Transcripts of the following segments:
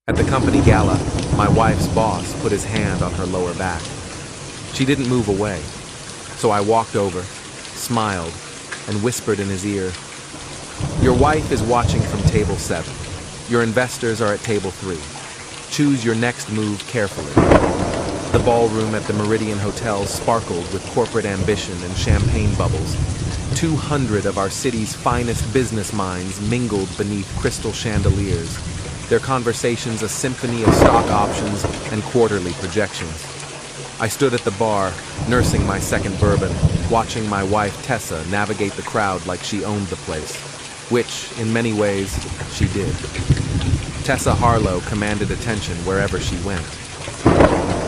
At the company gala, my wife's boss put his hand on her lower back. She didn't move away, so I walked over, smiled, and whispered in his ear, "Your wife is watching from table 7. Your investors are at table 3. Choose your next move carefully." The ballroom at the Meridian Hotel sparkled with corporate ambition and champagne bubbles. 200 of our city's finest business minds mingled beneath crystal chandeliers, their conversations a symphony of stock options and quarterly projections. I stood at the bar, nursing my second bourbon, watching my wife Tessa navigate the crowd like she owned the place, which, in many ways, she did. Tessa Harlow commanded attention wherever she went.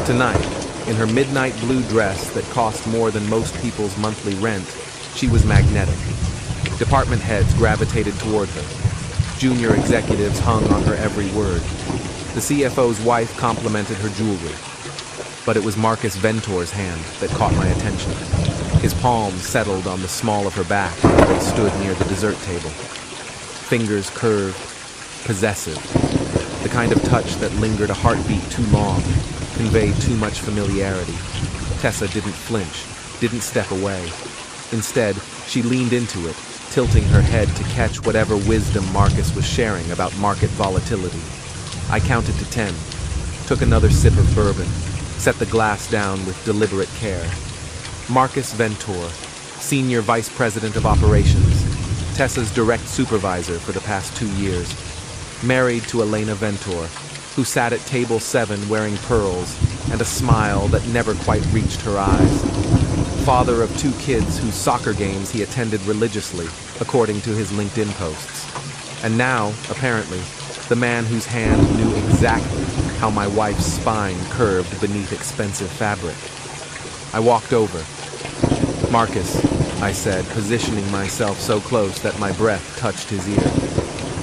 Tonight, in her midnight blue dress that cost more than most people's monthly rent, she was magnetic. Department heads gravitated toward her. Junior executives hung on her every word. The CFO's wife complimented her jewelry. But it was Marcus Ventor's hand that caught my attention. His palms settled on the small of her back as they stood near the dessert table. Fingers curved, possessive, the kind of touch that lingered a heartbeat too long, conveyed too much familiarity. Tessa didn't flinch, didn't step away. Instead, she leaned into it, tilting her head to catch whatever wisdom Marcus was sharing about market volatility. I counted to 10, took another sip of bourbon, set the glass down with deliberate care. Marcus Ventor, Senior Vice President of Operations, Tessa's direct supervisor for the past 2 years, married to Elena Ventor, who sat at table 7 wearing pearls and a smile that never quite reached her eyes. Father of 2 kids whose soccer games he attended religiously, according to his LinkedIn posts. And now, apparently, the man whose hand knew exactly how my wife's spine curved beneath expensive fabric. I walked over. "Marcus," I said, positioning myself so close that my breath touched his ear.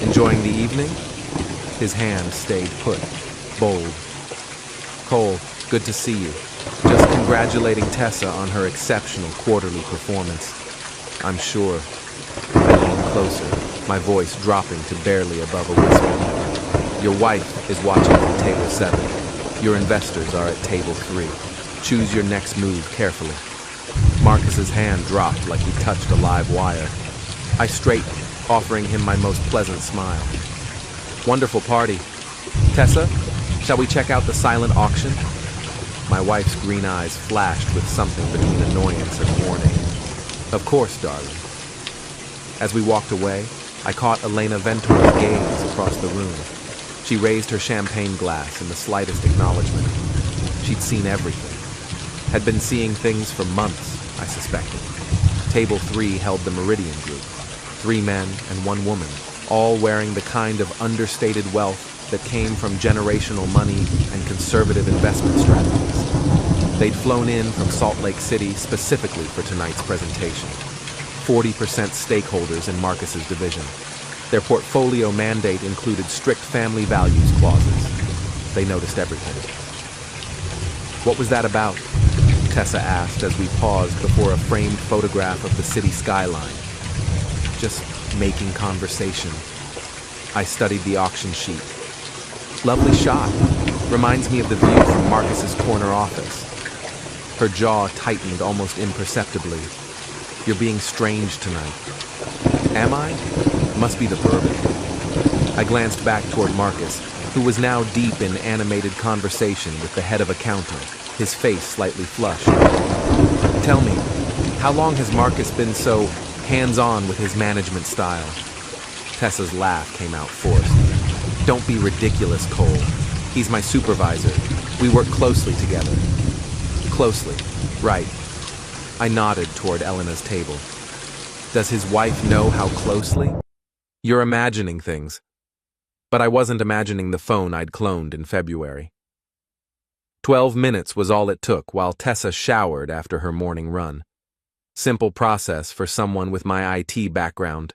"Enjoying the evening?" His hand stayed put, bold. "Cole, good to see you. Just congratulating Tessa on her exceptional quarterly performance." "I'm sure." I leaned closer, my voice dropping to barely above a whisper. "Your wife is watching from table 7. Your investors are at table 3. Choose your next move carefully." Marcus's hand dropped like he touched a live wire. I straightened, offering him my most pleasant smile. "Wonderful party. Tessa, shall we check out the silent auction?" My wife's green eyes flashed with something between annoyance and warning. "Of course, darling." As we walked away, I caught Elena Ventor's gaze across the room. She raised her champagne glass in the slightest acknowledgement. She'd seen everything. Had been seeing things for months, I suspected. Table 3 held the Meridian Group. 3 men and 1 woman, all wearing the kind of understated wealth that came from generational money and conservative investment strategies. They'd flown in from Salt Lake City specifically for tonight's presentation. 40% stakeholders in Marcus's division. Their portfolio mandate included strict family values clauses. They noticed everything. "What was that about?" Tessa asked as we paused before a framed photograph of the city skyline. "Just making conversation." I studied the auction sheet. "Lovely shot. Reminds me of the view from Marcus's corner office." Her jaw tightened almost imperceptibly. "You're being strange tonight." "Am I? Must be the bourbon." I glanced back toward Marcus, who was now deep in animated conversation with the head of accounting, his face slightly flushed. "Tell me, how long has Marcus been so hands-on with his management style?" Tessa's laugh came out forced. "Don't be ridiculous, Cole. He's my supervisor. We work closely together." "Closely, right." I nodded toward Elena's table. "Does his wife know how closely?" "You're imagining things." But I wasn't imagining the phone I'd cloned in February. 12 minutes was all it took while Tessa showered after her morning run. Simple process for someone with my IT background.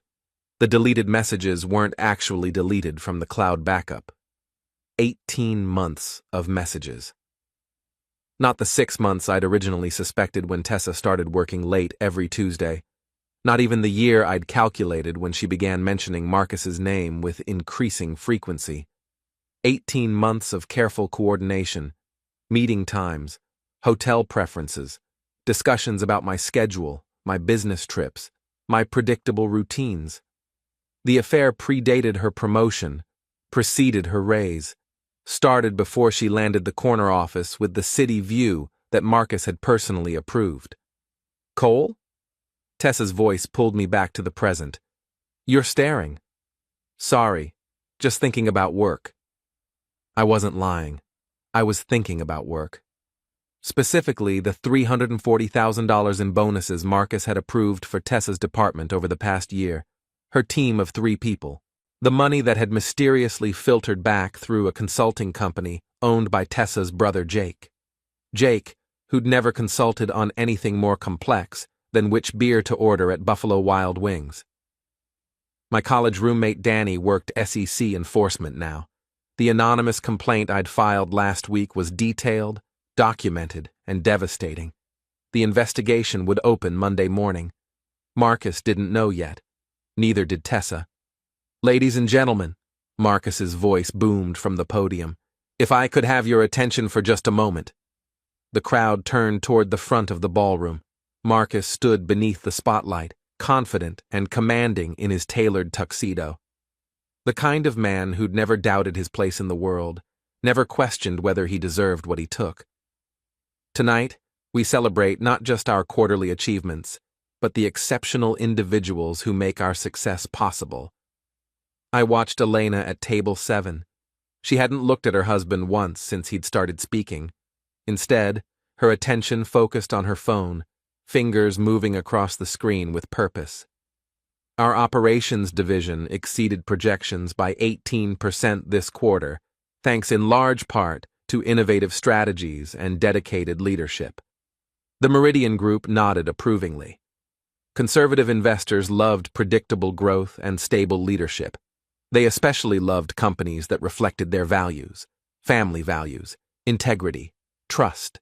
The deleted messages weren't actually deleted from the cloud backup. 18 months of messages. Not the 6 months I'd originally suspected when Tessa started working late every Tuesday. Not even the year I'd calculated when she began mentioning Marcus's name with increasing frequency. 18 months of careful coordination, meeting times, hotel preferences, discussions about my schedule, my business trips, my predictable routines. The affair predated her promotion, preceded her raise, started before she landed the corner office with the city view that Marcus had personally approved. Cole? Tessa's voice pulled me back to the present. You're staring. Sorry, just thinking about work. I wasn't lying. I was thinking about work. Specifically, the $340,000 in bonuses Marcus had approved for Tessa's department over the past year, her team of 3 people. The money that had mysteriously filtered back through a consulting company owned by Tessa's brother Jake. Jake, who'd never consulted on anything more complex than which beer to order at Buffalo Wild Wings. My college roommate Danny worked SEC enforcement now. The anonymous complaint I'd filed last week was detailed, documented, and devastating. The investigation would open Monday morning. Marcus didn't know yet. Neither did Tessa. Ladies and gentlemen, Marcus's voice boomed from the podium. If I could have your attention for just a moment. The crowd turned toward the front of the ballroom. Marcus stood beneath the spotlight, confident and commanding in his tailored tuxedo. The kind of man who'd never doubted his place in the world, never questioned whether he deserved what he took. Tonight, we celebrate not just our quarterly achievements, but the exceptional individuals who make our success possible. I watched Elena at table 7. She hadn't looked at her husband once since he'd started speaking. Instead, her attention focused on her phone, fingers moving across the screen with purpose. Our operations division exceeded projections by 18% this quarter, thanks in large part to innovative strategies and dedicated leadership. The Meridian Group nodded approvingly. Conservative investors loved predictable growth and stable leadership. They especially loved companies that reflected their values, family values, integrity, trust.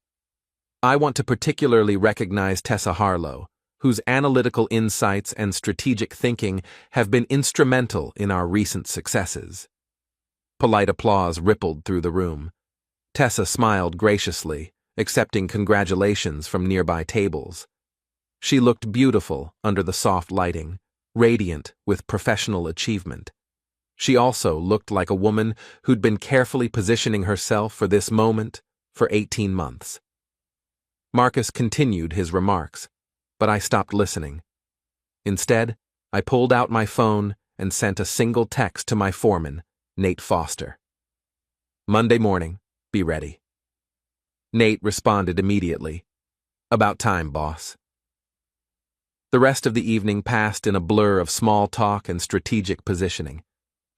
I want to particularly recognize Tessa Harlow, whose analytical insights and strategic thinking have been instrumental in our recent successes. Polite applause rippled through the room. Tessa smiled graciously, accepting congratulations from nearby tables. She looked beautiful under the soft lighting, radiant with professional achievement. She also looked like a woman who'd been carefully positioning herself for this moment for 18 months. Marcus continued his remarks, but I stopped listening. Instead, I pulled out my phone and sent a single text to my foreman, Nate Foster. Monday morning, be ready. Nate responded immediately. About time, boss. The rest of the evening passed in a blur of small talk and strategic positioning.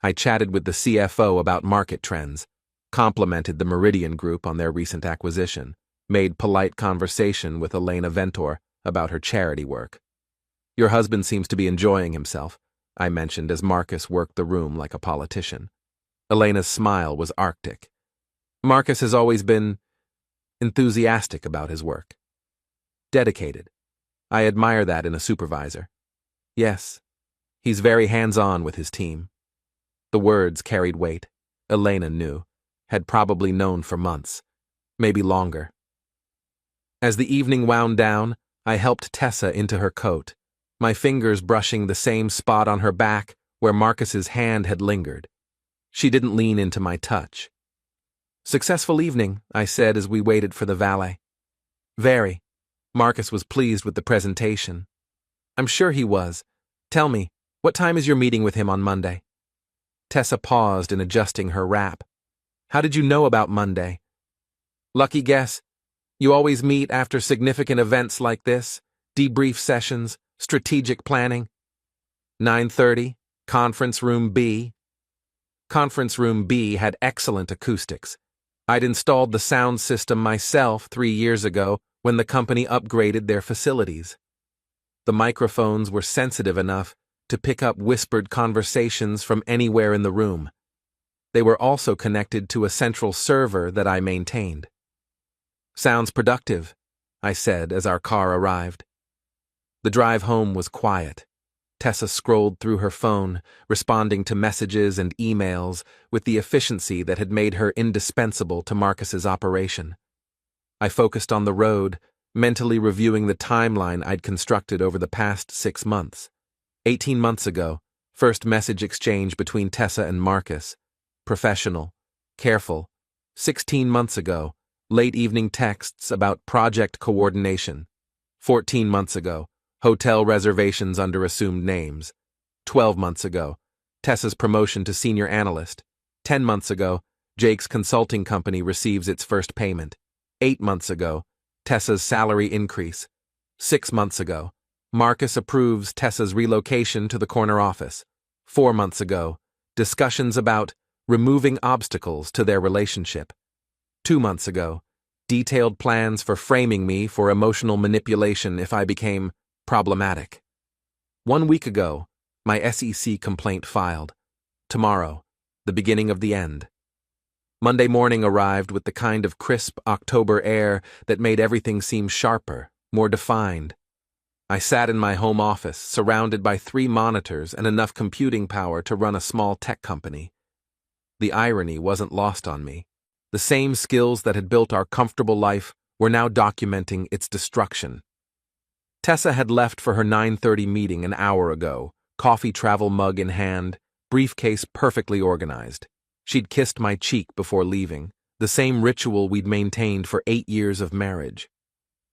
I chatted with the CFO about market trends, complimented the Meridian Group on their recent acquisition, made polite conversation with Elena Ventor about her charity work. Your husband seems to be enjoying himself, I mentioned as Marcus worked the room like a politician. Elena's smile was arctic. Marcus has always been enthusiastic about his work. Dedicated. I admire that in a supervisor. Yes, he's very hands-on with his team. The words carried weight. Elena knew, had probably known for months, maybe longer. As the evening wound down, I helped Tessa into her coat, my fingers brushing the same spot on her back where Marcus's hand had lingered. She didn't lean into my touch. Successful evening, I said as we waited for the valet. Very. Marcus was pleased with the presentation. I'm sure he was. Tell me, what time is your meeting with him on Monday? Tessa paused in adjusting her wrap. How did you know about Monday? Lucky guess. You always meet after significant events like this, debrief sessions, strategic planning. 9:30, Conference Room B. Conference Room B had excellent acoustics. I'd installed the sound system myself 3 years ago when the company upgraded their facilities. The microphones were sensitive enough to pick up whispered conversations from anywhere in the room. They were also connected to a central server that I maintained. Sounds productive, I said as our car arrived. The drive home was quiet. Tessa scrolled through her phone, responding to messages and emails with the efficiency that had made her indispensable to Marcus's operation. I focused on the road, mentally reviewing the timeline I'd constructed over the past 6 months. 18 months ago, first message exchange between Tessa and Marcus. Professional, careful. 16 months ago, late evening texts about project coordination. 14 months ago, hotel reservations under assumed names. 12 months ago, Tessa's promotion to senior analyst. 10 months ago, Jake's consulting company receives its first payment. 8 months ago, Tessa's salary increase. 6 months ago, Marcus approves Tessa's relocation to the corner office. 4 months ago, discussions about removing obstacles to their relationship. 2 months ago, detailed plans for framing me for emotional manipulation if I became problematic. 1 week ago, my SEC complaint filed. Tomorrow, the beginning of the end. Monday morning arrived with the kind of crisp October air that made everything seem sharper, more defined. I sat in my home office, surrounded by 3 monitors and enough computing power to run a small tech company. The irony wasn't lost on me. The same skills that had built our comfortable life were now documenting its destruction. Tessa had left for her 9:30 meeting an hour ago, coffee travel mug in hand, briefcase perfectly organized. She'd kissed my cheek before leaving, the same ritual we'd maintained for 8 years of marriage.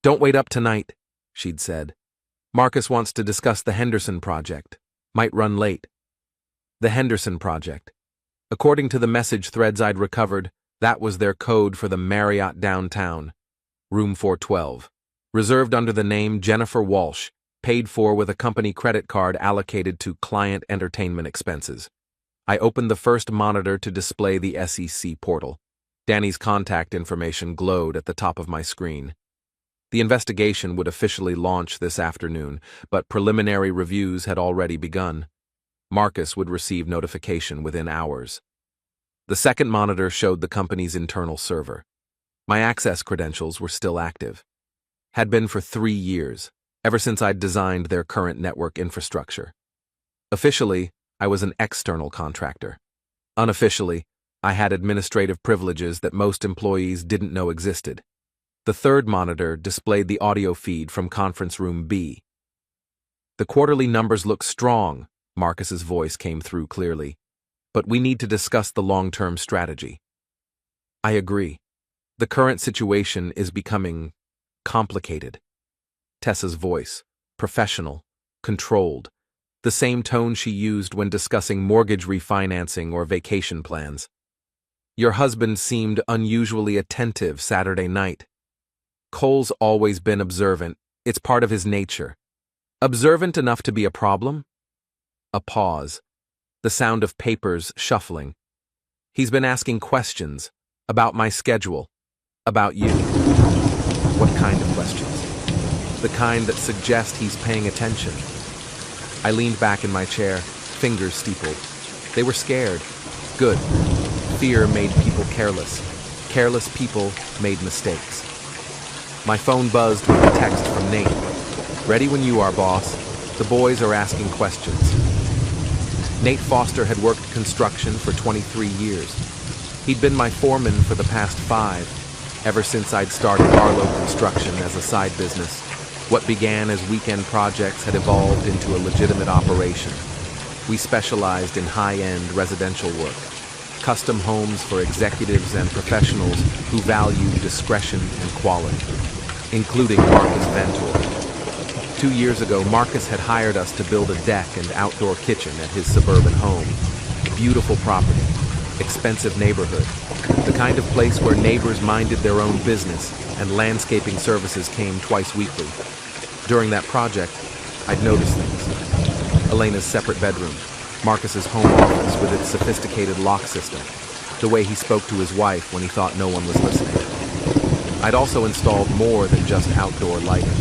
"Don't wait up tonight," she'd said. "Marcus wants to discuss the Henderson project. Might run late." The Henderson project. According to the message threads I'd recovered, that was their code for the Marriott downtown. Room 412. Reserved under the name Jennifer Walsh, paid for with a company credit card allocated to client entertainment expenses. I opened the first monitor to display the SEC portal. Danny's contact information glowed at the top of my screen. The investigation would officially launch this afternoon, but preliminary reviews had already begun. Marcus would receive notification within hours. The second monitor showed the company's internal server. My access credentials were still active. Had been for 3 years, ever since I'd designed their current network infrastructure. Officially, I was an external contractor. Unofficially, I had administrative privileges that most employees didn't know existed. The third monitor displayed the audio feed from conference room B. "The quarterly numbers look strong," Marcus's voice came through clearly. "But we need to discuss the long-term strategy." "I agree. The current situation is becoming complicated." Tessa's voice, professional, controlled, the same tone she used when discussing mortgage refinancing or vacation plans. "Your husband seemed unusually attentive Saturday night. Cole's always been observant. It's part of his nature. Observant enough to be a problem?" A pause. The sound of papers shuffling. "He's been asking questions about my schedule, about you." "What kind of questions?" "The kind that suggest he's paying attention." I leaned back in my chair, fingers steepled. They were scared. Good. Fear made people careless. Careless people made mistakes. My phone buzzed with a text from Nate. "Ready when you are, boss. The boys are asking questions." Nate Foster had worked construction for 23 years. He'd been my foreman for the past 5, ever since I'd started Arlo Construction as a side business. What began as weekend projects had evolved into a legitimate operation. We specialized in high-end residential work, custom homes for executives and professionals who value discretion and quality, including Marcus Ventor. 2 years ago, Marcus had hired us to build a deck and outdoor kitchen at his suburban home. Beautiful property, expensive neighborhood, the kind of place where neighbors minded their own business and landscaping services came twice weekly. During that project, I'd noticed things. Elena's separate bedroom, Marcus's home office with its sophisticated lock system, the way he spoke to his wife when he thought no one was listening. I'd also installed more than just outdoor lighting.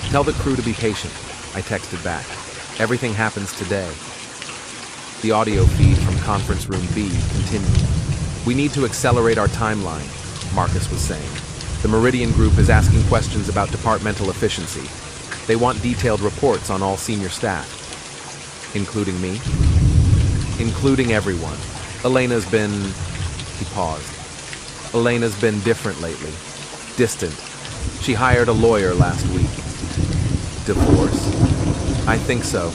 "Tell the crew to be patient," I texted back. "Everything happens today." The audio feed from conference room B continued. "We need to accelerate our timeline," Marcus was saying. "The Meridian Group is asking questions about departmental efficiency." They want detailed reports on all senior staff. Including me? Including everyone. Elena's been... He paused. Elena's been different lately. Distant. She hired a lawyer last week. Divorce? I think so.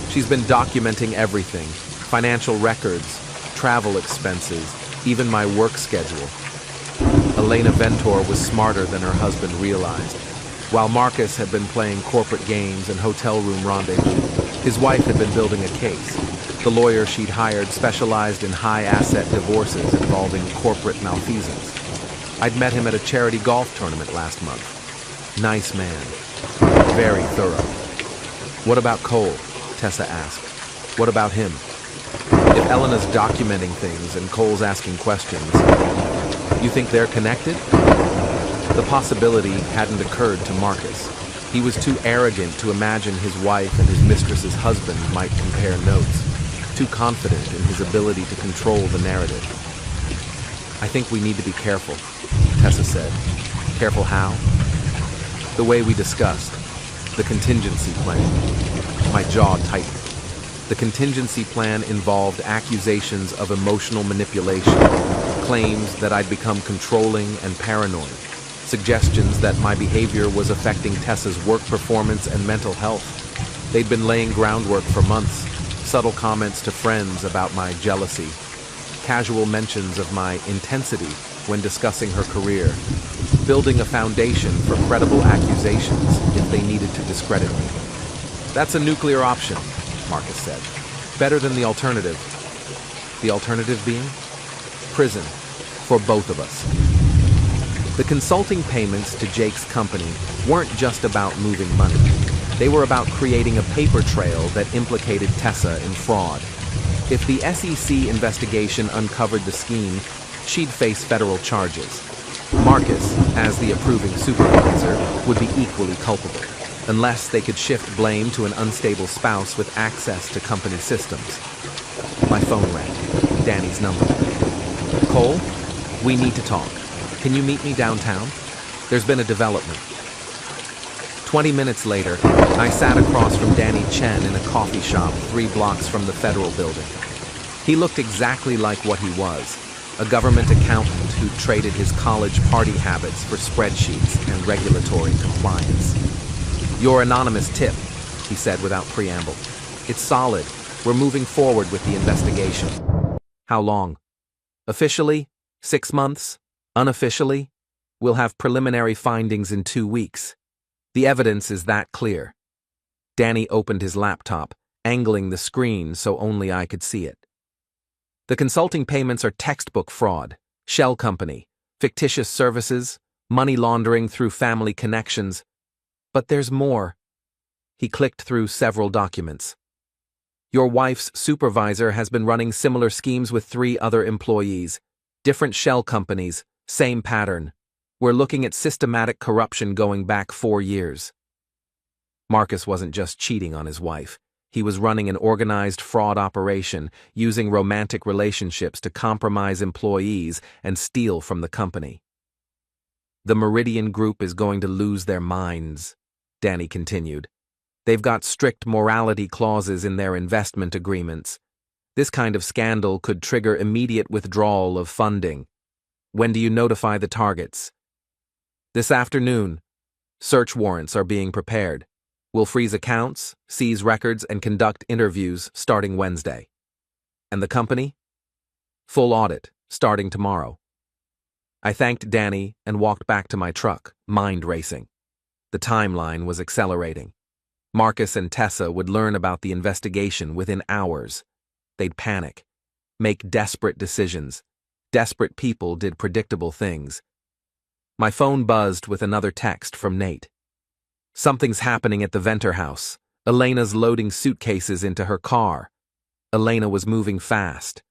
She's been documenting everything. Financial records, travel expenses, even my work schedule. Elena Ventor was smarter than her husband realized. While Marcus had been playing corporate games and hotel room rendezvous, his wife had been building a case. The lawyer she'd hired specialized in high-asset divorces involving corporate malfeasance. I'd met him at a charity golf tournament last month. Nice man. Very thorough. What about Cole? Tessa asked. What about him? If Elena's documenting things and Cole's asking questions, you think they're connected? The possibility hadn't occurred to Marcus. He was too arrogant to imagine his wife and his mistress's husband might compare notes, too confident in his ability to control the narrative. I think we need to be careful, Tessa said. Careful how? The way we discussed. The contingency plan. My jaw tightened. The contingency plan involved accusations of emotional manipulation, claims that I'd become controlling and paranoid, suggestions that my behavior was affecting Tessa's work performance and mental health. They'd been laying groundwork for months, subtle comments to friends about my jealousy, casual mentions of my intensity when discussing her career, building a foundation for credible accusations if they needed to discredit me. That's a nuclear option, Marcus said. Better than the alternative. The alternative being? Prison. For both of us. The consulting payments to Jake's company weren't just about moving money. They were about creating a paper trail that implicated Tessa in fraud. If the SEC investigation uncovered the scheme, she'd face federal charges. Marcus, as the approving supervisor, would be equally culpable, unless they could shift blame to an unstable spouse with access to company systems. My phone rang. Danny's number. Cole, we need to talk. Can you meet me downtown? There's been a development. 20 minutes later, I sat across from Danny Chen in a coffee shop 3 blocks from the federal building. He looked exactly like what he was, a government accountant who traded his college party habits for spreadsheets and regulatory compliance. Your anonymous tip, he said without preamble. It's solid. We're moving forward with the investigation. How long? Officially, 6 months. Unofficially, we'll have preliminary findings in 2 weeks. The evidence is that clear. Danny opened his laptop, angling the screen so only I could see it. The consulting payments are textbook fraud, shell company, fictitious services, money laundering through family connections. But there's more. He clicked through several documents. Your wife's supervisor has been running similar schemes with 3 other employees. Different shell companies, same pattern. We're looking at systematic corruption going back 4 years. Marcus wasn't just cheating on his wife. He was running an organized fraud operation, using romantic relationships to compromise employees and steal from the company. The Meridian Group is going to lose their minds, Danny continued. They've got strict morality clauses in their investment agreements. This kind of scandal could trigger immediate withdrawal of funding. When do you notify the targets? This afternoon. Search warrants are being prepared. We'll freeze accounts, seize records, and conduct interviews starting Wednesday. And the company? Full audit, starting tomorrow. I thanked Danny and walked back to my truck, mind racing. The timeline was accelerating. Marcus and Tessa would learn about the investigation within hours. They'd panic, make desperate decisions. Desperate people did predictable things. My phone buzzed with another text from Nate. Something's happening at the Venter house. Elena's loading suitcases into her car. Elena was moving fast.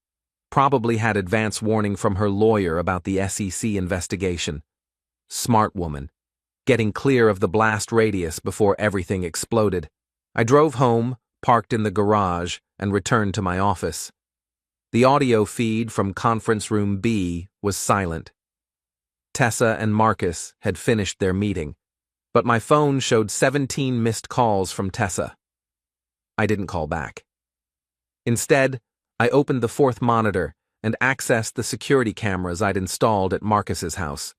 Probably had advance warning from her lawyer about the SEC investigation. Smart woman. Getting clear of the blast radius before everything exploded. I drove home, parked in the garage, and returned to my office. The audio feed from conference room B was silent. Tessa and Marcus had finished their meeting. But my phone showed 17 missed calls from Tessa. I didn't call back. Instead, I opened the fourth monitor and accessed the security cameras I'd installed at Marcus's house.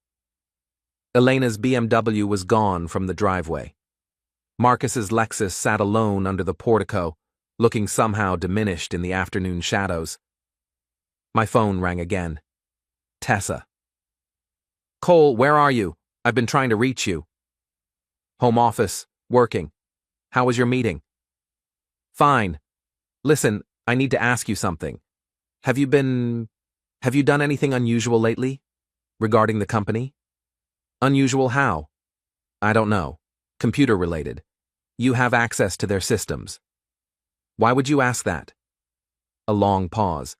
Elena's BMW was gone from the driveway. Marcus's Lexus sat alone under the portico, looking somehow diminished in the afternoon shadows. My phone rang again. Tessa. "Cole, where are you? I've been trying to reach you." "Home office, working. How was your meeting?" "Fine. Listen, I need to ask you something. Have you done anything unusual lately? Regarding the company?" "Unusual how?" "I don't know. Computer related. You have access to their systems." "Why would you ask that?" A long pause.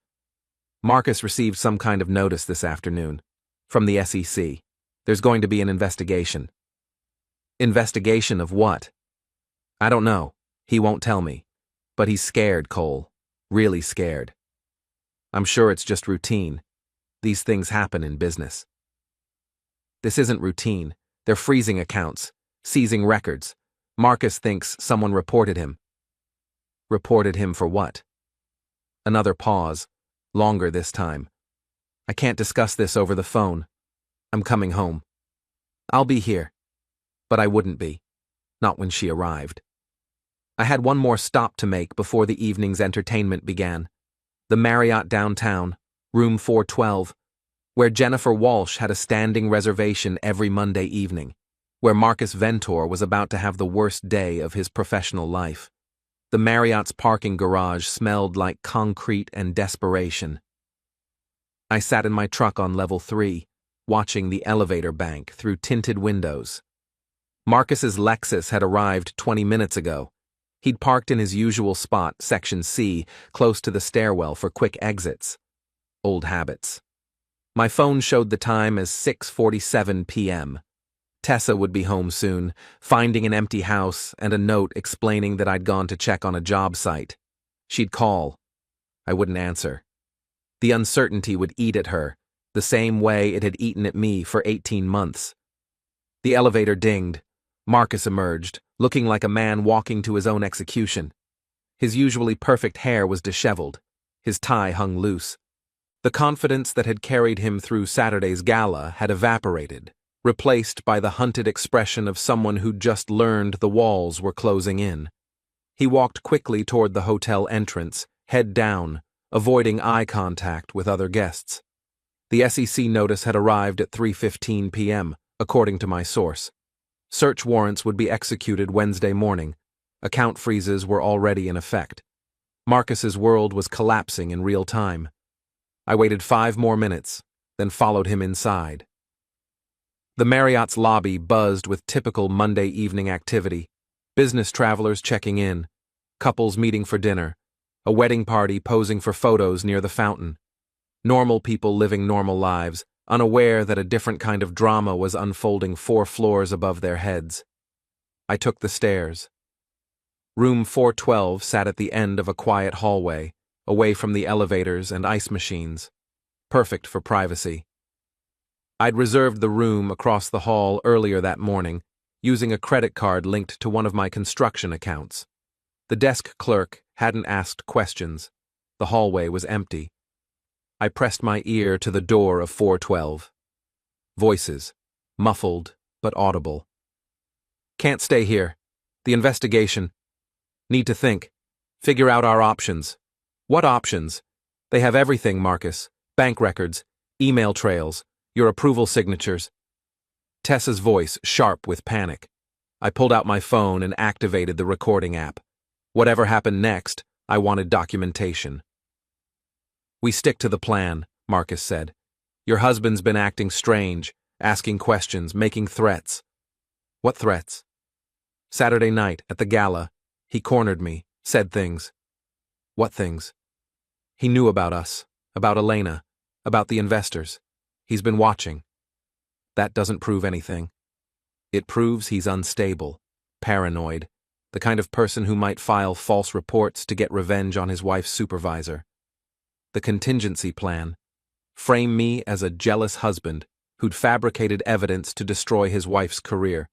"Marcus received some kind of notice this afternoon. From the SEC. There's going to be an investigation." "Investigation of what?" "I don't know. He won't tell me. But he's scared, Cole. Really scared." "I'm sure it's just routine. These things happen in business." "This isn't routine. They're freezing accounts, seizing records. Marcus thinks someone reported him." "Reported him for what?" Another pause, longer this time. "I can't discuss this over the phone. I'm coming home." "I'll be here." But I wouldn't be. Not when she arrived. I had one more stop to make before the evening's entertainment began. The Marriott downtown, room 412, where Jennifer Walsh had a standing reservation every Monday evening, where Marcus Ventor was about to have the worst day of his professional life. The Marriott's parking garage smelled like concrete and desperation. I sat in my truck on level 3, watching the elevator bank through tinted windows. Marcus's Lexus had arrived 20 minutes ago. He'd parked in his usual spot, section C, close to the stairwell for quick exits. Old habits. My phone showed the time as 6:47 p.m. Tessa would be home soon, finding an empty house and a note explaining that I'd gone to check on a job site. She'd call. I wouldn't answer. The uncertainty would eat at her, the same way it had eaten at me for 18 months. The elevator dinged. Marcus emerged, looking like a man walking to his own execution. His usually perfect hair was disheveled. His tie hung loose. The confidence that had carried him through Saturday's gala had evaporated, replaced by the hunted expression of someone who'd just learned the walls were closing in. He walked quickly toward the hotel entrance, head down, avoiding eye contact with other guests. The SEC notice had arrived at 3:15 p.m., according to my source. Search warrants would be executed Wednesday morning. Account freezes were already in effect. Marcus's world was collapsing in real time. I waited 5 more minutes, then followed him inside. The Marriott's lobby buzzed with typical Monday evening activity. Business travelers checking in, couples meeting for dinner, a wedding party posing for photos near the fountain. Normal people living normal lives, unaware that a different kind of drama was unfolding 4 floors above their heads. I took the stairs. Room 412 sat at the end of a quiet hallway, away from the elevators and ice machines. Perfect for privacy. I'd reserved the room across the hall earlier that morning, using a credit card linked to one of my construction accounts. The desk clerk hadn't asked questions. The hallway was empty. I pressed my ear to the door of 412. Voices, muffled but audible. "Can't stay here. The investigation. Need to think. Figure out our options." "What options?" "They have everything, Marcus. Bank records, email trails, your approval signatures." Tessa's voice sharp with panic. I pulled out my phone and activated the recording app. Whatever happened next, I wanted documentation. "We stick to the plan," Marcus said. "Your husband's been acting strange, asking questions, making threats." "What threats?" "Saturday night, at the gala, he cornered me, said things." "What things?" "He knew about us, about Elena, about the investors. He's been watching." "That doesn't prove anything." "It proves he's unstable, paranoid, the kind of person who might file false reports to get revenge on his wife's supervisor. The contingency plan. Frame me as a jealous husband who'd fabricated evidence to destroy his wife's career.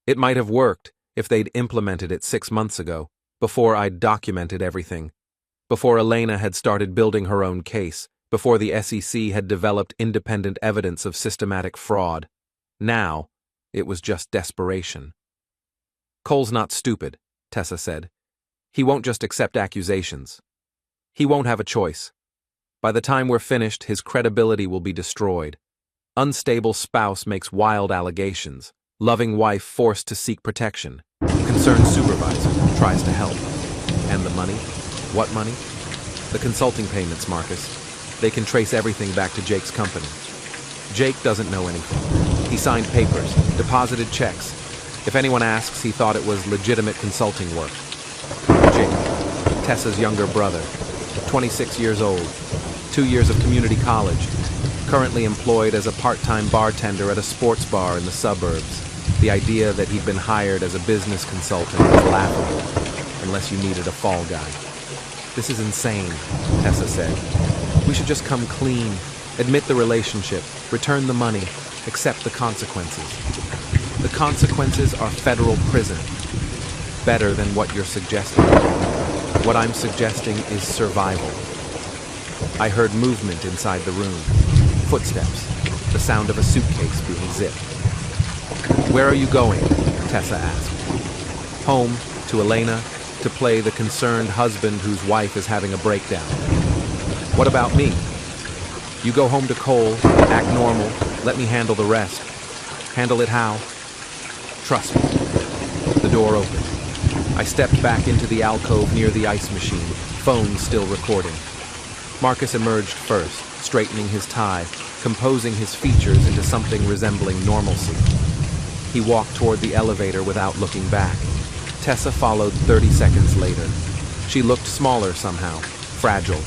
It might have worked if they'd implemented it 6 months ago, before I'd documented everything, before Elena had started building her own case, before the SEC had developed independent evidence of systematic fraud. Now, it was just desperation. "Cole's not stupid," Tessa said. "He won't just accept accusations. He won't have a choice. By the time we're finished, his credibility will be destroyed. Unstable spouse makes wild allegations. Loving wife forced to seek protection. Concerned supervisor tries to help. And the money? What money? The consulting payments, Marcus. They can trace everything back to Jake's company. Jake doesn't know anything. He signed papers, deposited checks. If anyone asks, he thought it was legitimate consulting work. Jake, Tessa's younger brother, 26 years old, 2 years of community college, currently employed as a part-time bartender at a sports bar in the suburbs. The idea that he'd been hired as a business consultant was laughable, unless you needed a fall guy. "This is insane," Tessa said. "We should just come clean, admit the relationship, return the money, accept the consequences. The consequences are federal prison. Better than what you're suggesting. What I'm suggesting is survival." I heard movement inside the room. Footsteps, the sound of a suitcase being zipped. "Where are you going?" Tessa asked. "Home, to Elena, to play the concerned husband whose wife is having a breakdown." "What about me?" "You go home to Cole, act normal, let me handle the rest." "Handle it how?" "Trust me." The door opened. I stepped back into the alcove near the ice machine, phone still recording. Marcus emerged first, straightening his tie, composing his features into something resembling normalcy. He walked toward the elevator without looking back. Tessa followed 30 seconds later. She looked smaller somehow, fragile.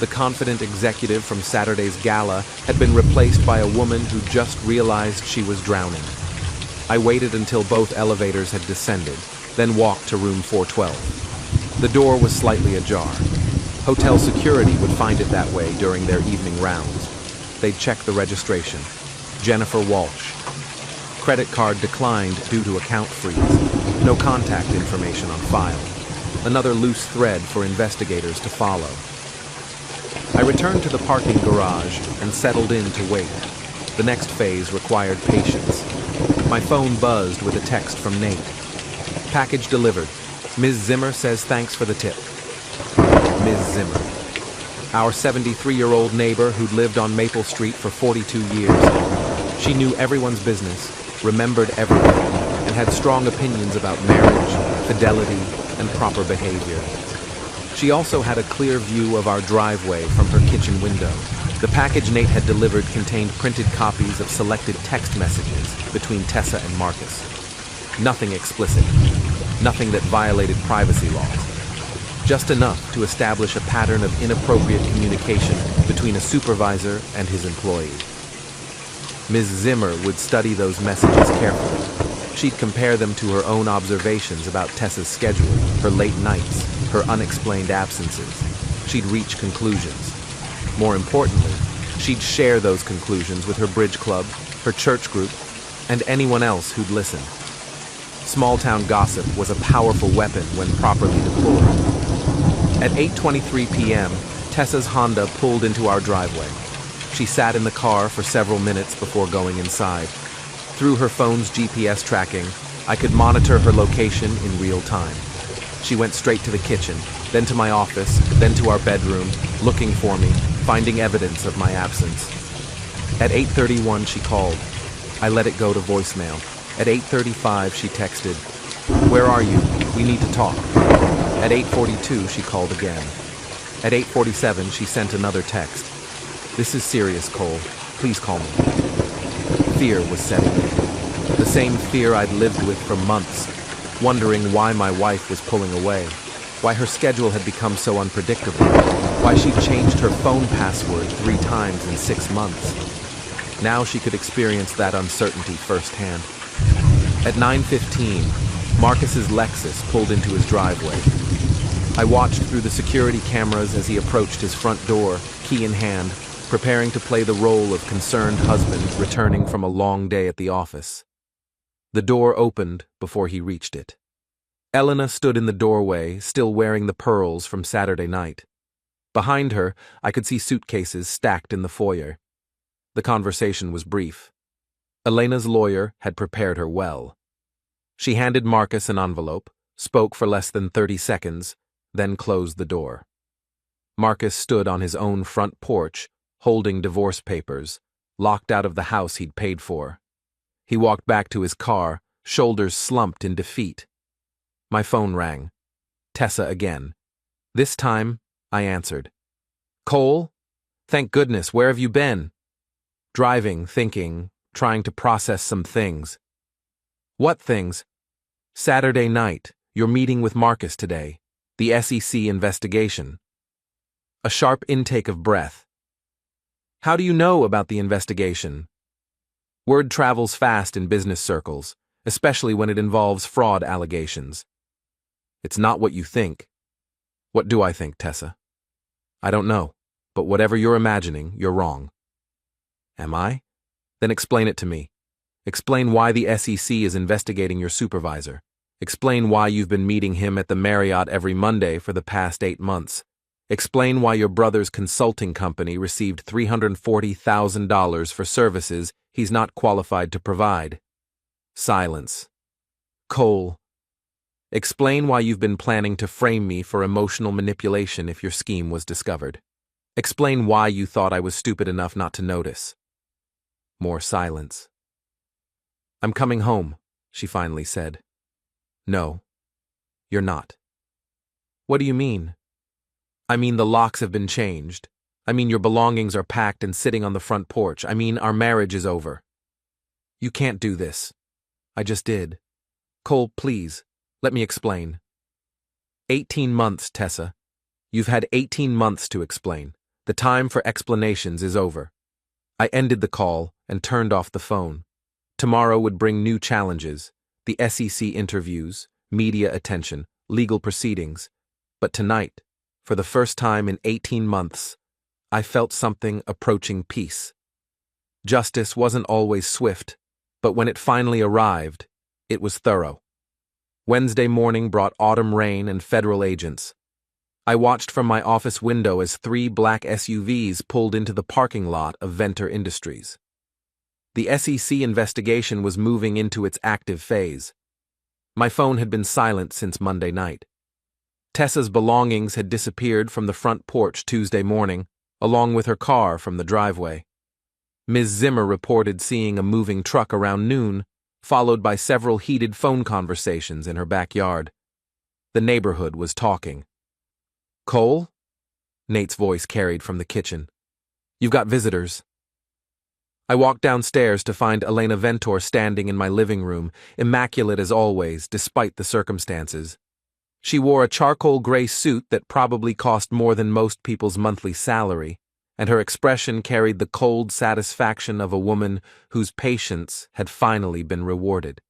The confident executive from Saturday's Gala had been replaced by a woman who just realized she was drowning. I waited until both elevators had descended, then walked to room 412. The door was slightly ajar. Hotel security would find it that way during their evening rounds. They'd check the registration. Jennifer Walsh. Credit card declined due to account freeze. No contact information on file. Another loose thread for investigators to follow. I returned to the parking garage and settled in to wait. The next phase required patience. My phone buzzed with a text from Nate. "Package delivered. Ms. Zimmer says thanks for the tip." Ms. Zimmer. Our 73-year-old neighbor who'd lived on Maple Street for 42 years. She knew everyone's business, remembered everything, and had strong opinions about marriage, fidelity, and proper behavior. She also had a clear view of our driveway from her kitchen window. The package Nate had delivered contained printed copies of selected text messages between Tessa and Marcus. Nothing explicit. Nothing that violated privacy laws. Just enough to establish a pattern of inappropriate communication between a supervisor and his employee. Ms. Zimmer would study those messages carefully. She'd compare them to her own observations about Tessa's schedule, her late nights, her unexplained absences. She'd reach conclusions. More importantly, she'd share those conclusions with her bridge club, her church group, and anyone else who'd listen. Small-town gossip was a powerful weapon when properly deployed. At 8:23 p.m., Tessa's Honda pulled into our driveway. She sat in the car for several minutes before going inside. Through her phone's GPS tracking, I could monitor her location in real time. She went straight to the kitchen, then to my office, then to our bedroom, looking for me, finding evidence of my absence. At 8:31, she called. I let it go to voicemail. At 8:35, she texted, "Where are you? We need to talk." At 8:42, she called again. At 8:47, she sent another text. "This is serious, Cole. Please call me." Fear was setting in. The same fear I'd lived with for months, wondering why my wife was pulling away, why her schedule had become so unpredictable, why she'd changed her phone password 3 times in 6 months. Now she could experience that uncertainty firsthand. At 9:15, Marcus's Lexus pulled into his driveway. I watched through the security cameras as he approached his front door, key in hand, preparing to play the role of concerned husband returning from a long day at the office. The door opened before he reached it. Elena stood in the doorway, still wearing the pearls from Saturday night. Behind her, I could see suitcases stacked in the foyer. The conversation was brief. Elena's lawyer had prepared her well. She handed Marcus an envelope, spoke for less than 30 seconds, then closed the door. Marcus stood on his own front porch, holding divorce papers, locked out of the house he'd paid for. He walked back to his car, shoulders slumped in defeat. My phone rang. Tessa again. This time, I answered. Cole? Thank goodness, where have you been? Driving, thinking, trying to process some things. What things? Saturday night, you're meeting with Marcus today. The SEC investigation. A sharp intake of breath. How do you know about the investigation? Word travels fast in business circles, especially when it involves fraud allegations. It's not what you think. What do I think, Tessa? I don't know, but whatever you're imagining, you're wrong. Am I? Then explain it to me. Explain why the SEC is investigating your supervisor. Explain why you've been meeting him at the Marriott every Monday for the past 8 months. Explain why your brother's consulting company received $340,000 for services he's not qualified to provide. Silence. Cole. Explain why you've been planning to frame me for emotional manipulation if your scheme was discovered. Explain why you thought I was stupid enough not to notice. More silence. I'm coming home, she finally said. No, you're not. What do you mean? I mean the locks have been changed. I mean your belongings are packed and sitting on the front porch. I mean our marriage is over. You can't do this. I just did. Cole, please, let me explain. 18 months, Tessa. You've had 18 months to explain. The time for explanations is over. I ended the call and turned off the phone. Tomorrow would bring new challenges, the SEC interviews, media attention, legal proceedings. But tonight, for the first time in 18 months, I felt something approaching peace. Justice wasn't always swift, but when it finally arrived, it was thorough. Wednesday morning brought autumn rain and federal agents. I watched from my office window as 3 black SUVs pulled into the parking lot of Venter Industries. The SEC investigation was moving into its active phase. My phone had been silent since Monday night. Tessa's belongings had disappeared from the front porch Tuesday morning, along with her car from the driveway. Ms. Zimmer reported seeing a moving truck around noon, followed by several heated phone conversations in her backyard. The neighborhood was talking. Cole? Nate's voice carried from the kitchen. You've got visitors. I walked downstairs to find Elena Ventor standing in my living room, immaculate as always, despite the circumstances. She wore a charcoal gray suit that probably cost more than most people's monthly salary, and her expression carried the cold satisfaction of a woman whose patience had finally been rewarded.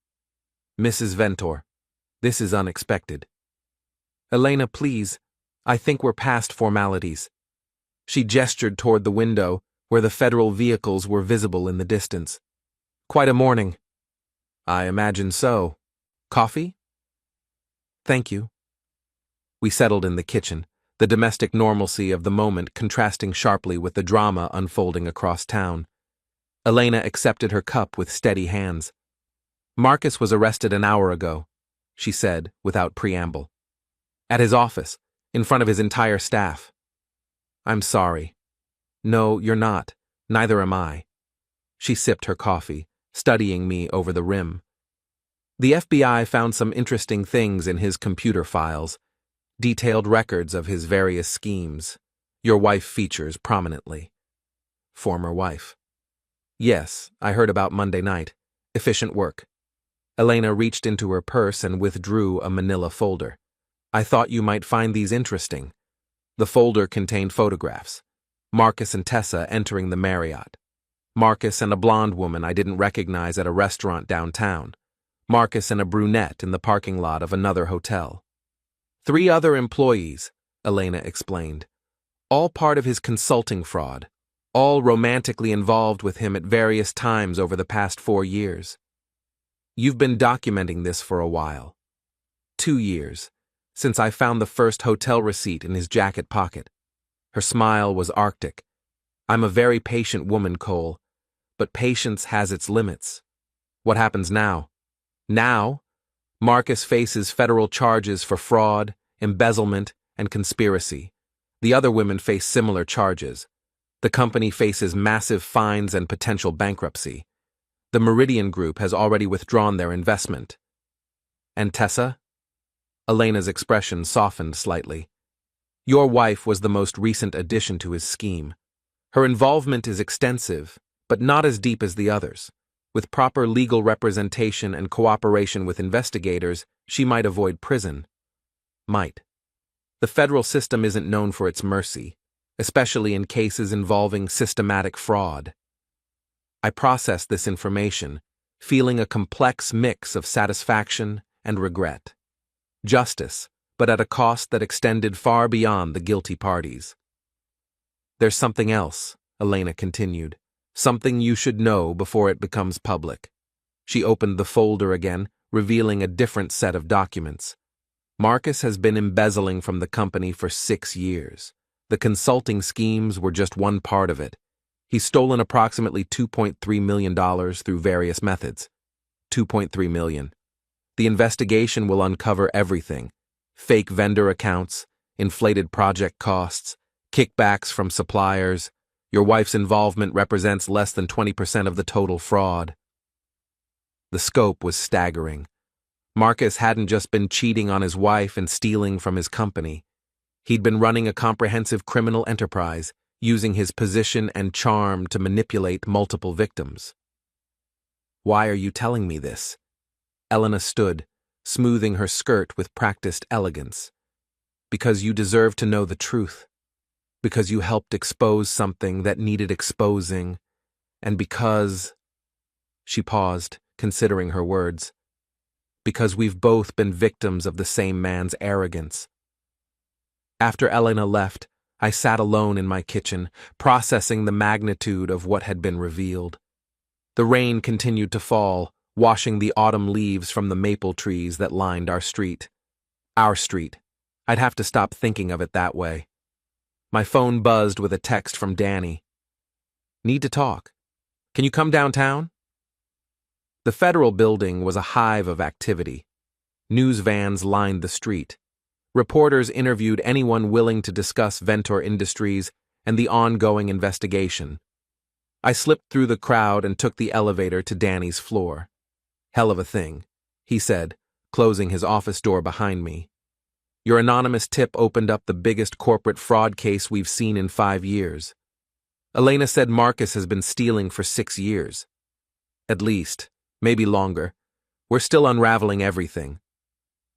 Mrs. Ventor, this is unexpected. Elena, please, I think we're past formalities. She gestured toward the window, where the federal vehicles were visible in the distance. Quite a morning. I imagine so. Coffee? Thank you. We settled in the kitchen, the domestic normalcy of the moment contrasting sharply with the drama unfolding across town. Elena accepted her cup with steady hands. Marcus was arrested an hour ago, she said without preamble. At his office, in front of his entire staff. I'm sorry. No, you're not. Neither am I. She sipped her coffee, studying me over the rim. The FBI found some interesting things in his computer files, detailed records of his various schemes. Your wife features prominently. Former wife. Yes, I heard about Monday night. Efficient work. Elena reached into her purse and withdrew a manila folder. I thought you might find these interesting. The folder contained photographs. Marcus and Tessa entering the Marriott. Marcus and a blonde woman I didn't recognize at a restaurant downtown. Marcus and a brunette in the parking lot of another hotel. 3 other employees, Elena explained. All part of his consulting fraud. All romantically involved with him at various times over the past 4 years. You've been documenting this for a while. 2 years, since I found the first hotel receipt in his jacket pocket. Her smile was arctic. I'm a very patient woman, Cole, but patience has its limits. What happens now? Now, Marcus faces federal charges for fraud, embezzlement, and conspiracy. The other women face similar charges. The company faces massive fines and potential bankruptcy. The Meridian Group has already withdrawn their investment. And Tessa? Elena's expression softened slightly. Your wife was the most recent addition to his scheme. Her involvement is extensive, but not as deep as the others. With proper legal representation and cooperation with investigators, she might avoid prison. Might. The federal system isn't known for its mercy, especially in cases involving systematic fraud. I processed this information, feeling a complex mix of satisfaction and regret. Justice, but at a cost that extended far beyond the guilty parties. There's something else, Elena continued. Something you should know before it becomes public. She opened the folder again, revealing a different set of documents. Marcus has been embezzling from the company for 6 years. The consulting schemes were just one part of it. He's stolen approximately $2.3 million through various methods. $2.3 million. The investigation will uncover everything. Fake vendor accounts, inflated project costs, kickbacks from suppliers. Your wife's involvement represents less than 20% of the total fraud. The scope was staggering. Marcus hadn't just been cheating on his wife and stealing from his company. He'd been running a comprehensive criminal enterprise, using his position and charm to manipulate multiple victims. Why are you telling me this? Elena stood, smoothing her skirt with practiced elegance. Because you deserve to know the truth. Because you helped expose something that needed exposing. And because... She paused, considering her words. Because we've both been victims of the same man's arrogance. After Elena left, I sat alone in my kitchen, processing the magnitude of what had been revealed. The rain continued to fall, washing the autumn leaves from the maple trees that lined our street. Our street. I'd have to stop thinking of it that way. My phone buzzed with a text from Danny. Need to talk. Can you come downtown? The federal building was a hive of activity. News vans lined the street. Reporters interviewed anyone willing to discuss Ventor Industries and the ongoing investigation. I slipped through the crowd and took the elevator to Danny's floor. Hell of a thing, he said, closing his office door behind me. Your anonymous tip opened up the biggest corporate fraud case we've seen in 5 years. Elena said Marcus has been stealing for 6 years. At least, maybe longer. We're still unraveling everything.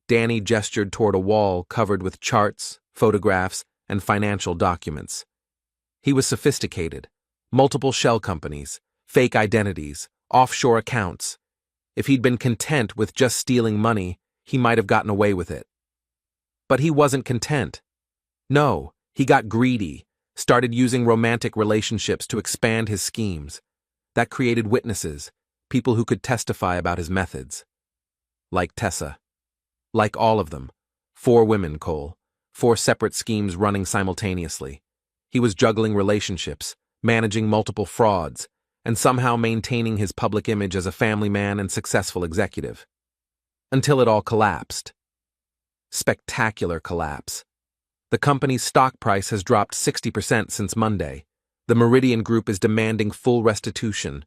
Danny gestured toward a wall covered with charts, photographs, and financial documents. He was sophisticated. Multiple shell companies, fake identities, offshore accounts. If he'd been content with just stealing money, he might have gotten away with it. But he wasn't content. No, he got greedy, started using romantic relationships to expand his schemes. That created witnesses, people who could testify about his methods. Like Tessa. Like all of them. 4 women, Cole. 4 separate schemes running simultaneously. He was juggling relationships, managing multiple frauds, and somehow maintaining his public image as a family man and successful executive. Until it all collapsed. Spectacular collapse. The company's stock price has dropped 60% since Monday. The Meridian Group is demanding full restitution.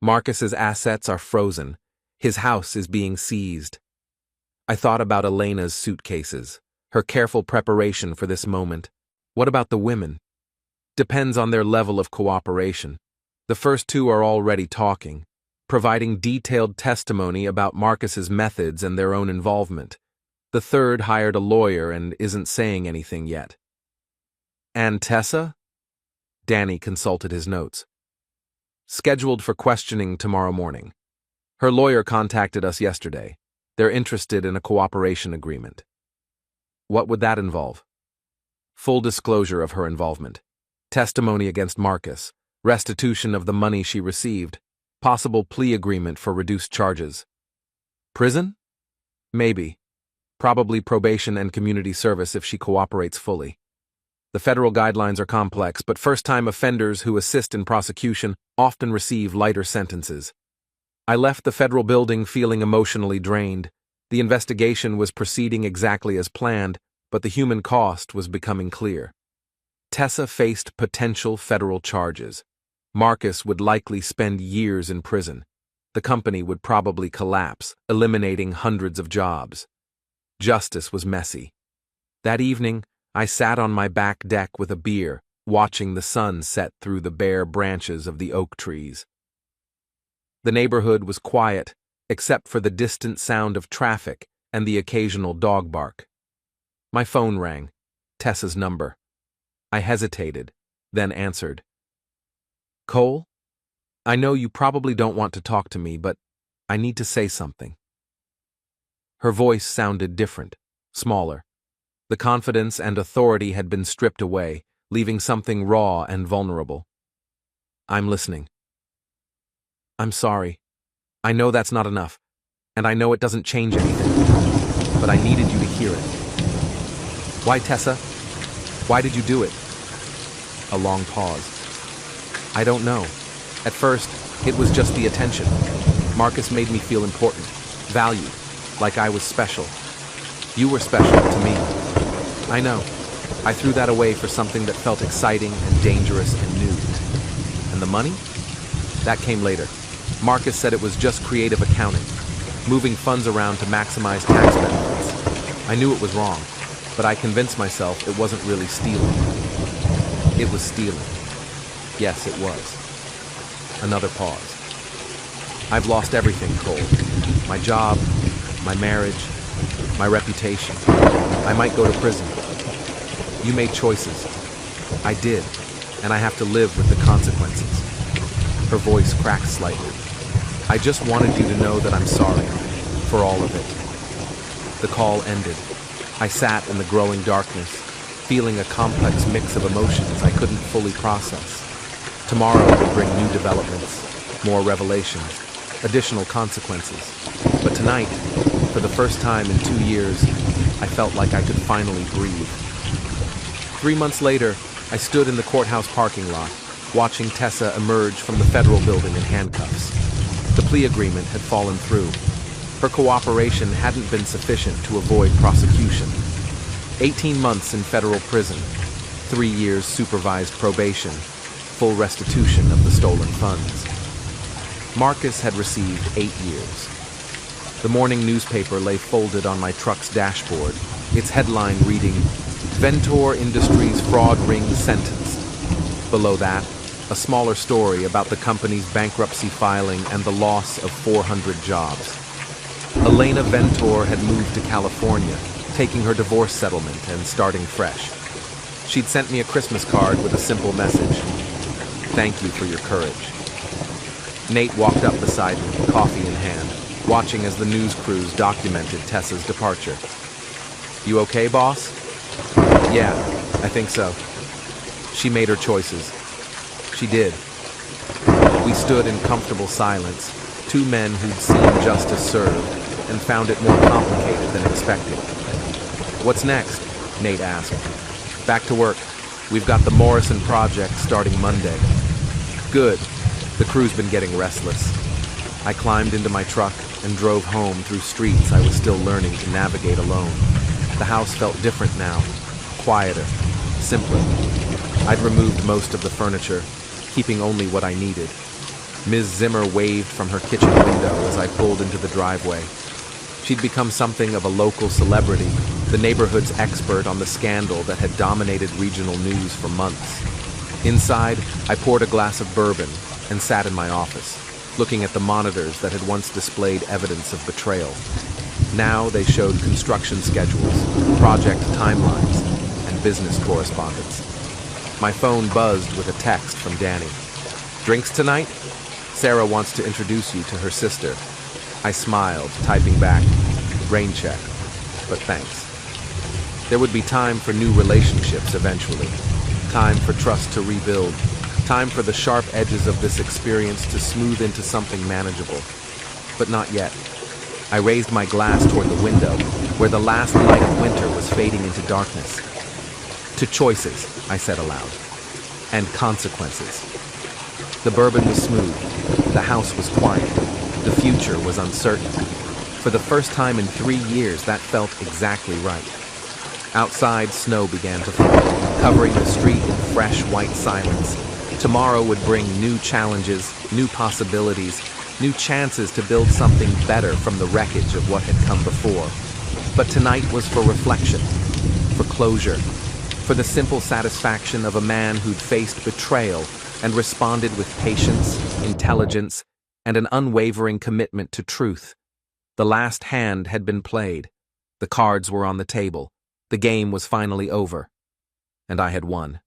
Marcus's assets are frozen. His house is being seized. I thought about Elena's suitcases, her careful preparation for this moment. What about the women? Depends on their level of cooperation. The first 2 are already talking, providing detailed testimony about Marcus's methods and their own involvement. The third hired a lawyer and isn't saying anything yet. And Tessa? Danny consulted his notes. Scheduled for questioning tomorrow morning. Her lawyer contacted us yesterday. They're interested in a cooperation agreement. What would that involve? Full disclosure of her involvement. Testimony against Marcus. Restitution of the money she received. Possible plea agreement for reduced charges. Prison? Maybe. Probably probation and community service if she cooperates fully. The federal guidelines are complex, but first-time offenders who assist in prosecution often receive lighter sentences. I left the federal building feeling emotionally drained. The investigation was proceeding exactly as planned, but the human cost was becoming clear. Tessa faced potential federal charges. Marcus would likely spend years in prison. The company would probably collapse, eliminating hundreds of jobs. Justice was messy. That evening, I sat on my back deck with a beer, watching the sun set through the bare branches of the oak trees. The neighborhood was quiet, except for the distant sound of traffic and the occasional dog bark. My phone rang. Tessa's number. I hesitated, then answered. Cole? I know you probably don't want to talk to me, but I need to say something. Her voice sounded different, smaller. The confidence and authority had been stripped away, leaving something raw and vulnerable. I'm listening. I'm sorry. I know that's not enough, and I know it doesn't change anything, but I needed you to hear it. Why, Tessa? Why did you do it? A long pause. I don't know. At first, it was just the attention. Marcus made me feel important, valued, like I was special. You were special to me. I know. I threw that away for something that felt exciting and dangerous and new. And the money? That came later. Marcus said it was just creative accounting, moving funds around to maximize tax benefits. I knew it was wrong, but I convinced myself it wasn't really stealing. It was stealing. Yes, it was. Another pause. I've lost everything, Cole. My job, my marriage, my reputation. I might go to prison. You made choices. I did, and I have to live with the consequences. Her voice cracked slightly. I just wanted you to know that I'm sorry for all of it. The call ended. I sat in the growing darkness, feeling a complex mix of emotions I couldn't fully process. Tomorrow would bring new developments, more revelations, additional consequences. But tonight, for the first time in 2 years, I felt like I could finally breathe. 3 months later, I stood in the courthouse parking lot, watching Tessa emerge from the federal building in handcuffs. The plea agreement had fallen through. Her cooperation hadn't been sufficient to avoid prosecution. 18 months in federal prison, 3 years supervised probation, full restitution of the stolen funds. Marcus had received 8 years. The morning newspaper lay folded on my truck's dashboard, its headline reading, Ventor Industries fraud ring sentenced. Below that, a smaller story about the company's bankruptcy filing and the loss of 400 jobs. Elena Ventor had moved to California, taking her divorce settlement and starting fresh. She'd sent me a Christmas card with a simple message. Thank you for your courage. Nate walked up beside me, coffee in hand, watching as the news crews documented Tessa's departure. You okay, boss? Yeah, I think so. She made her choices. She did. We stood in comfortable silence, two men who'd seen justice served and found it more complicated than expected. What's next? Nate asked. Back to work. We've got the Morrison project starting Monday. Good. The crew's been getting restless. I climbed into my truck and drove home through streets I was still learning to navigate alone. The house felt different now, quieter, simpler. I'd removed most of the furniture, keeping only what I needed. Ms. Zimmer waved from her kitchen window as I pulled into the driveway. She'd become something of a local celebrity, the neighborhood's expert on the scandal that had dominated regional news for months. Inside, I poured a glass of bourbon and sat in my office, looking at the monitors that had once displayed evidence of betrayal. Now they showed construction schedules, project timelines, and business correspondence. My phone buzzed with a text from Danny. Drinks tonight? Sarah wants to introduce you to her sister. I smiled, typing back, rain check, but thanks. There would be time for new relationships eventually. Time for trust to rebuild. Time for the sharp edges of this experience to smooth into something manageable. But not yet. I raised my glass toward the window, where the last light of winter was fading into darkness. To choices, I said aloud, and consequences. The bourbon was smooth, the house was quiet, the future was uncertain. For the first time in 3 years, that felt exactly right. Outside, snow began to fall, covering the street in fresh white silence. Tomorrow would bring new challenges, new possibilities, new chances to build something better from the wreckage of what had come before. But tonight was for reflection, for closure, for the simple satisfaction of a man who'd faced betrayal and responded with patience, intelligence, and an unwavering commitment to truth. The last hand had been played. The cards were on the table. The game was finally over. And I had won.